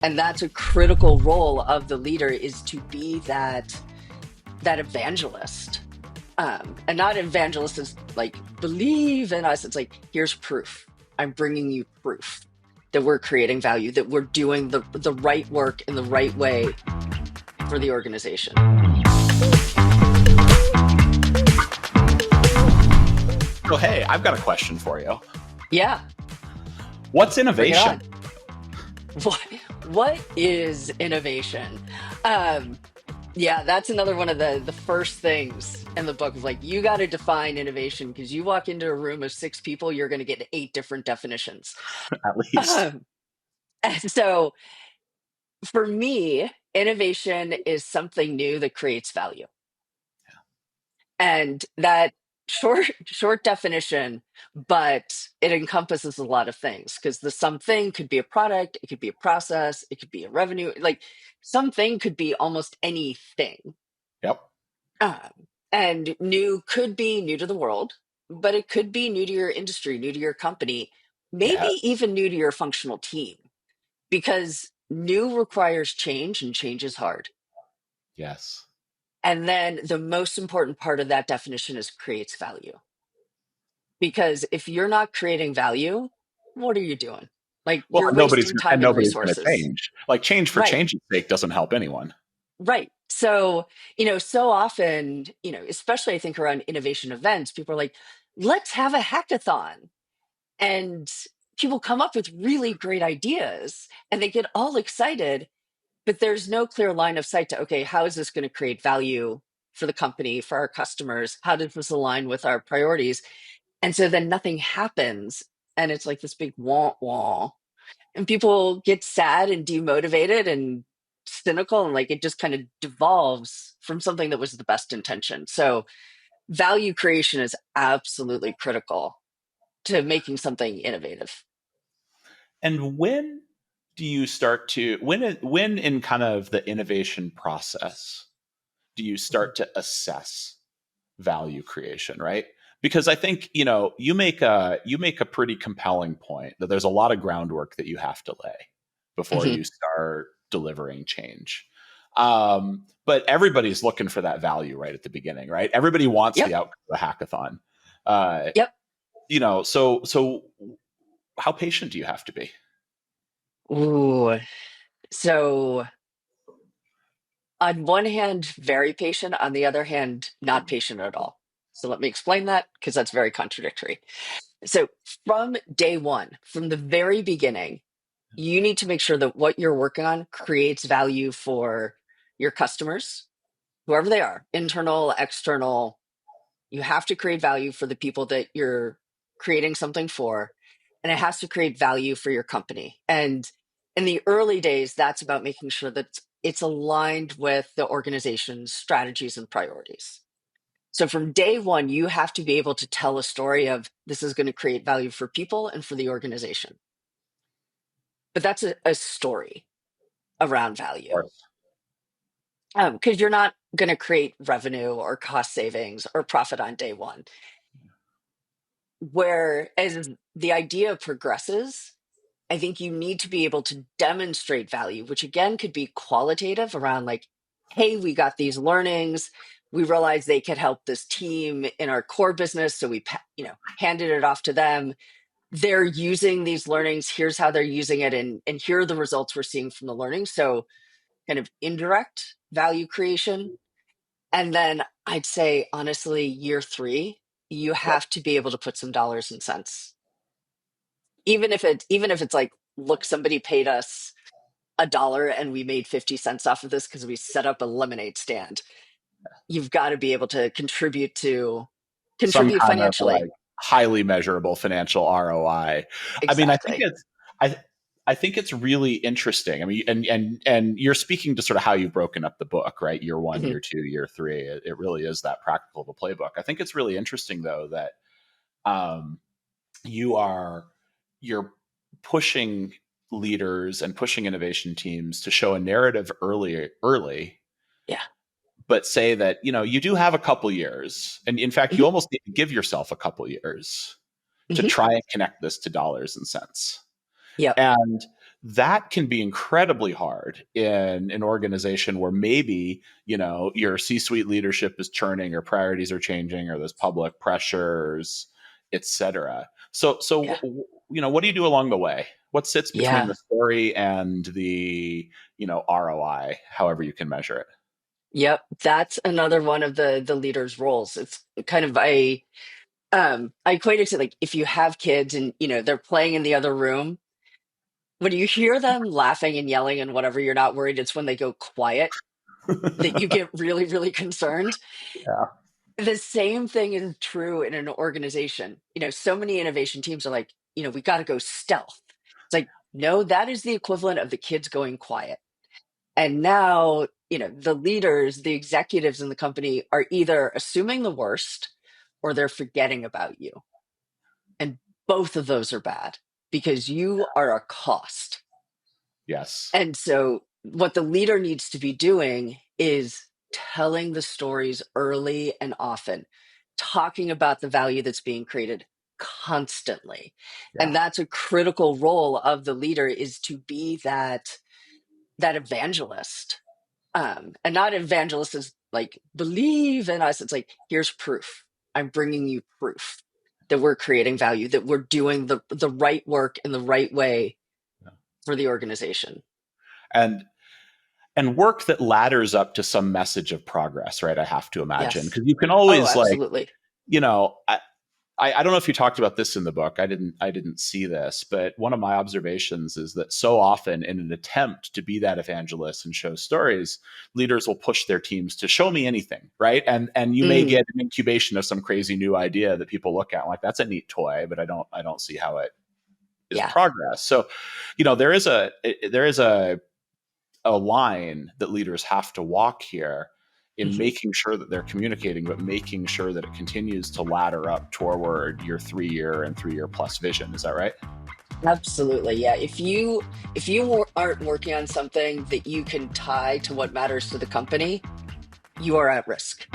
And that's a critical role of the leader, is to be that evangelist. And not evangelist is like believe in us. It's like, here's proof. I'm bringing you proof that we're creating value, that we're doing the right work in the right way for the organization. So, hey, I've got a question for you. Yeah, What's bring it innovation? on. What what is innovation? Um, yeah, that's another one of the first things in the book, is like, you got to define innovation, because you walk into a room of six people, you're going to get eight different definitions. At least. Um, and so for me, innovation is something new that creates value. And that short definition, but it encompasses a lot of things, because the something could be a product, it could be a process, it could be a revenue. Like, something could be almost anything. Yep. Um, and new could be new to the world, but it could be new to your industry, new to your company, maybe Yeah. even new to your functional team, because new requires change, and change is hard. Yes. And then the most important part of that definition is creates value. Because if you're not creating value, what are you doing? Like, Well, you're wasting time and nobody's going to resources. change. Like change for Right, change's sake doesn't help anyone. right. So, so often, especially I think around innovation events, people are like, let's have a hackathon. And people come up with really great ideas and they get all excited, but there's no clear line of sight to, okay, how is this going to create value for the company, for our customers? How does this align with our priorities? And so then nothing happens. And it's like this big wah wah. And people get sad and demotivated and cynical. And like, it just kind of devolves from something that was the best intention. So value creation is absolutely critical to making something innovative. And when do you start to when in kind of the innovation process do you start to assess value creation, right? Because I think, you make a pretty compelling point that there's a lot of groundwork that you have to lay before Hmm. you start delivering change. But everybody's looking for that value right at the beginning, right? Everybody wants Yep. the outcome of a hackathon. Uh, Yep. so how patient do you have to be? Ooh. So on one hand, very patient. On the other hand, not patient at all. So let me explain that, because that's very contradictory. So from day one, from the very beginning, you need to make sure that what you're working on creates value for your customers, whoever they are, internal, external. You have to create value for the people that you're creating something for, and it has to create value for your company. And in the early days, that's about making sure that it's aligned with the organization's strategies and priorities. So from day one, you have to be able to tell a story of, this is going to create value for people and for the organization. But that's a story around value, Or because you're not going to create revenue or cost savings or profit on day one. Whereas the idea progresses, I think you need to be able to demonstrate value, which again could be qualitative around like, hey, we got these learnings. We realized they could help this team in our core business. So we, handed it off to them. They're using these learnings. Here's how they're using it. And here are the results we're seeing from the learning. So kind of indirect value creation. And then I'd say, honestly, year three, you have to be able to put some dollars and cents, even if it's like, look, somebody paid us $1 and we made 50 cents off of this because we set up a lemonade stand. You've got to be able to some contribute kind of financially. like highly measurable financial ROI. I mean, Exactly. I I think it's really interesting. I mean, and you're speaking to sort of how you've broken up the book, right? Year one, Hmm. year two, year three. It really is that practical of a playbook. I think it's really interesting though that um, you are you're pushing leaders and pushing innovation teams to show a narrative early, Yeah. but say that you do have a couple years, and in fact, you Hmm. almost need to give yourself a couple years to Hmm. try and connect this to dollars and cents. Yep. And that can be incredibly hard in an organization where maybe, your C-suite leadership is churning or priorities are changing or there's public pressures, etc. So Yeah. what do you do along the way? What sits between Yeah. the story and the, ROI, however you can measure it? Yep. That's another one of the leader's roles. It's kind of I equate it to like if you have kids and they're playing in the other room, when you hear them laughing and yelling and whatever, you're not worried. It's when they go quiet that you get really, really concerned. Yeah. The same thing is true in an organization. So many innovation teams are like, we got to go stealth. It's like, no, that is the equivalent of the kids going quiet. And now, the leaders, the executives in the company are either assuming the worst or they're forgetting about you. And both of those are bad because you are a cost. Yes. And so, what the leader needs to be doing is telling the stories early and often, talking about the value that's being created constantly. Yeah. And that's a critical role of the leader is to be that evangelist. And not evangelist is like believe in us. It's like here's proof. I'm bringing you proof that we're creating value, that we're doing the right work in the right way Yeah. for the organization. And work that ladders up to some message of progress, right? I have to imagine, Yes. because you can Oh, always, like, absolutely. you know, I don't know if you talked about this in the book. I didn't see this, but one of my observations is that so often, in an attempt to be that evangelist and show stories, leaders will push their teams to show me anything, right? And you may Mm, get an incubation of some crazy new idea that people look at like, that's a neat toy, but I don't see how it is yeah. progress. So, there is a line that leaders have to walk here in Mhm. making sure that they're communicating, but making sure that it continues to ladder up toward your 3 year and 3 year plus vision. Is that right? Absolutely. Yeah. If you aren't working on something that you can tie to what matters to the company, you are at risk.